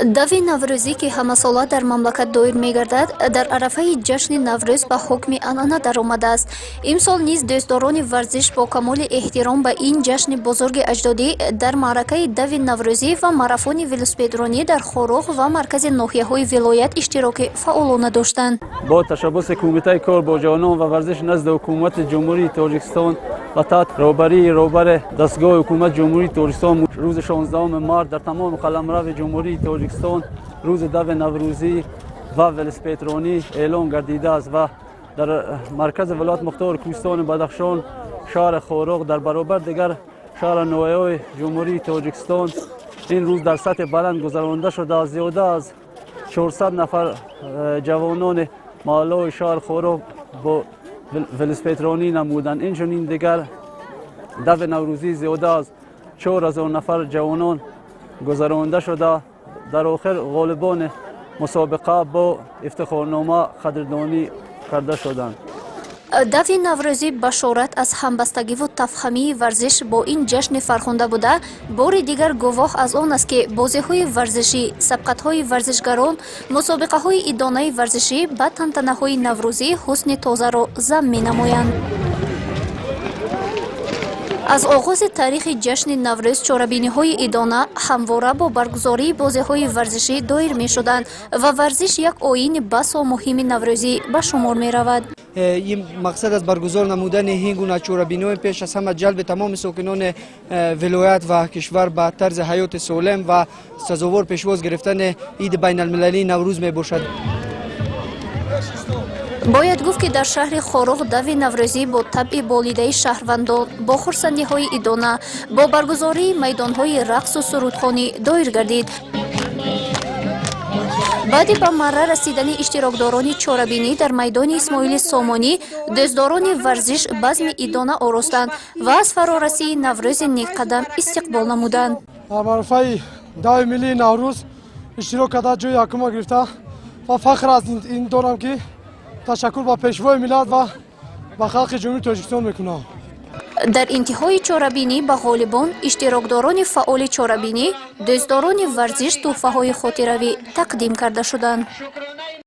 дави наврӯзӣ ки ҳамасола дар мамлакат доир мегардад, дар арафаи ҷашни Наврӯз ба ҳукми анъана даромадааст. Имсол низ дӯстдорони варзиш бо камоли эҳтиром ба ин ҷашни бузурги аҷдодӣ дар маъракаи дави наврӯзӣ ва марафони велосипедронӣ дар Хорух ва маркази ноҳияҳои вилоят иштироки фаъолона доштанд. бо ташаббуси Кумитаи кор бо ҷавонон ва варзиш назди ҳукумати ҷумҳурии Тоҷикистон ва таҳт роҳбари дастгоҳи ҳукумати ҷумҳурии Тоҷикистон рӯзи 16 март дар тамоми қаламрави ҷумҳурии Тоҷикистон рӯзи дави наврӯзӣ ва велосипедронӣ эълон гардидааст ва дар маркази вилояти мухтори Кӯҳистони Бадахшон шаҳри Хорух дар баробар дигар шаҳри ноҳияҳои ҷумҳурии Тоҷикистон ин рӯз дар сатҳи баланд гузаронида шуда зиёда аз 400 нафар ҷавонони маҳаллаҳои шаҳри Хорух бо велосипедронӣ намуданд. Инчунин дигар дави наврӯзӣ зиёда аз 4000 нафар ҷавонон гузаронида шуда дар охир ғолибони мусобиқа бо ифтихорнома қадрдонӣ карда шуданд. дави наврӯзӣ башорат аз ҳамбастагиву тафҳамии варзиш бо ин ҷашни фархонда буда бори дигар гувоҳ аз он аст ки бозиҳои варзишӣ, сабқатҳои варзишгарон, мусобиқаҳои идонаи варзишӣ ба тантанаҳои наврӯзӣ ҳусни тозаро зам менамоянд. аз оғози таърихи ҷашни Наврӯз чорабиниҳои идона ҳамвора бо баргузории бозиҳои варзишӣ доир мешуданд ва варзиш як оини басо муҳими наврӯзӣ ба шумор меравад. این مقصد از برگزار نمودن این گونه چورابینی پیش از همه جلب تمام ساکنان ولایت و کشور به طرز حیات سالم و سزاوار پیشواز گرفتن عید بین المللی نوروز می باشد. бояд гуфт ки дар шаҳри Хорух дави наврӯзӣ бо табъи болидаи шаҳрвандон, бо хурсандиҳои идона, бо баргузории майдонҳои рақсу сурудхонӣ доир гардид. баъди ба марра расидани иштирокдорони чорабинӣ дар майдони Исмоили Сомонӣ, дӯстдорони варзиш базми идона оростанд ва аз фарорасии Наврӯзи некқадам истиқбол намуданд. дар марафаи дави миллии Наврӯз иштирок карда ҷои якума гирифта ва фахр аз ин дорам ки ташаккур ба пешвои миллат ва ба халқи ҷумҳурии Тоҷикистон мекунам. дар интиҳои чорабинӣ ба ғолибон, иштирокдорони фаъоли чорабинӣ, дӯстдорони варзиш тӯҳфаҳои хотиравӣ тақдим карда шуданд.